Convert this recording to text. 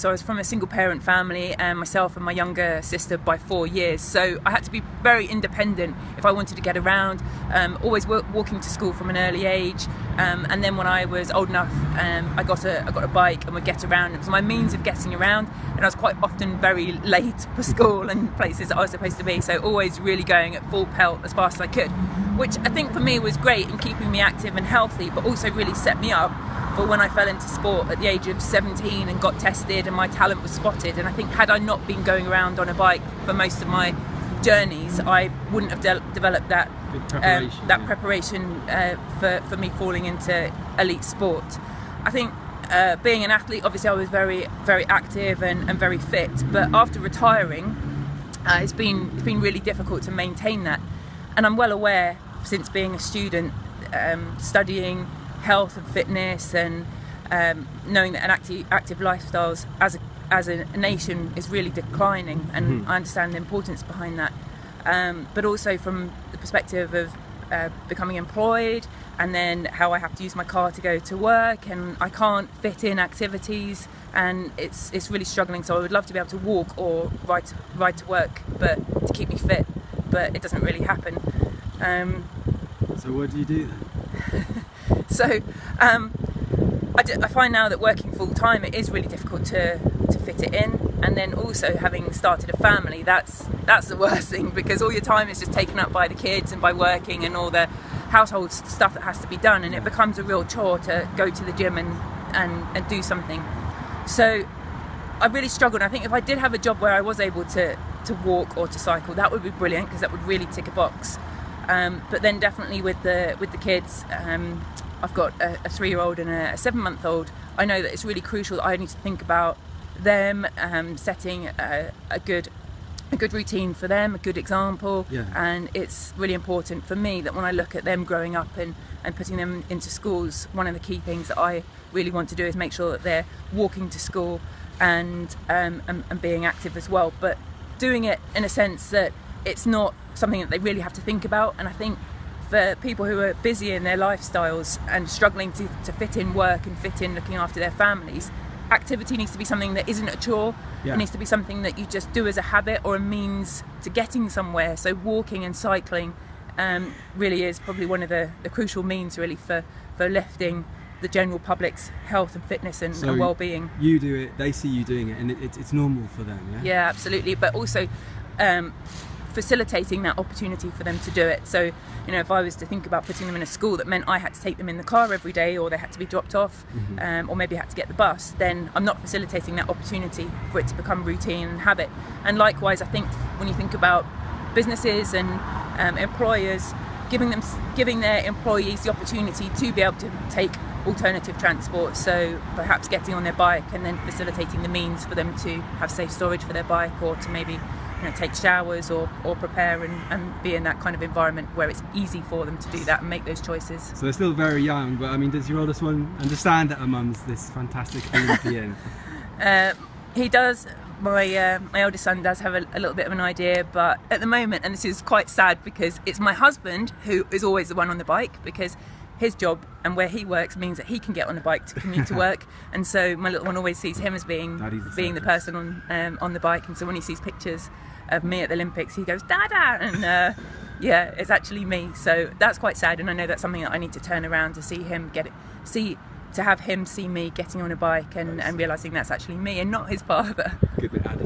So I was from a single parent family, and myself and my younger sister by 4 years. So I had to be very independent if I wanted to get around, always walking to school from an early age. And then when I was old enough, I got a bike and would get around. It was my means of getting around, and I was quite often very late for school and places that I was supposed to be. So always really going at full pelt as fast as I could, which I think for me was great in keeping me active and healthy, but also really set me up for when I fell into sport at the age of 17 and got tested and my talent was spotted. And I think had I not been going around on a bike for most of my journeys, I wouldn't have developed that preparation for me falling into elite sport. I think being an athlete, obviously I was very, very active and very fit, but after retiring, it's been really difficult to maintain that. And I'm well aware, since being a student, studying health and fitness, and knowing that an active lifestyles as a nation is really declining, and I understand the importance behind that, but also from the perspective of becoming employed, and then how I have to use my car to go to work, and I can't fit in activities, and it's really struggling. So I would love to be able to walk or ride to work, but to keep me fit, but it doesn't really happen. So what do you do then? So I find now that working full time, it is really difficult to fit it in, and then also having started a family, that's the worst thing, because all your time is just taken up by the kids and by working and all the household stuff that has to be done, and it becomes a real chore to go to the gym and do something. So I really struggled. I think if I did have a job where I was able to walk or to cycle, that would be brilliant, because that would really tick a box. But then definitely with the kids, I've got a 3-year-old and a 7-month-old. I know that it's really crucial that I need to think about them, setting a good routine for them, a good example. And it's really important for me that when I look at them growing up and putting them into schools, one of the key things that I really want to do is make sure that they're walking to school and being active as well, but doing it in a sense that it's not something that they really have to think about. And I think for people who are busy in their lifestyles and struggling to fit in work and fit in looking after their families, activity needs to be something that isn't a chore. It needs to be something that you just do as a habit or a means to getting somewhere. So walking and cycling really is probably one of the crucial means really for lifting the general public's health and fitness and well-being. You do it, they see you doing it, and it's normal for them. Yeah, absolutely. But also facilitating that opportunity for them to do it. So, you know, if I was to think about putting them in a school that meant I had to take them in the car every day, or they had to be dropped off, or maybe had to get the bus, then I'm not facilitating that opportunity for it to become routine and habit. And likewise, I think when you think about businesses and employers, giving their employees the opportunity to be able to take alternative transport, so perhaps getting on their bike and then facilitating the means for them to have safe storage for their bike, or to maybe take showers or prepare and be in that kind of environment where it's easy for them to do that and make those choices. So they're still very young, but I mean, does your oldest one understand that her mum's this fantastic Olympian? He does. My oldest son does have a little bit of an idea, but at the moment, and this is quite sad, because it's my husband who is always the one on the bike, because his job and where he works means that he can get on a bike to commute to work, and so my little one always sees him as being the person on the bike. And so when he sees pictures of me at the Olympics, he goes, "Dada!" and yeah, it's actually me. So that's quite sad, and I know that's something that I need to turn around to have him see me getting on a bike and realising that's actually me and not his father. Good bit added.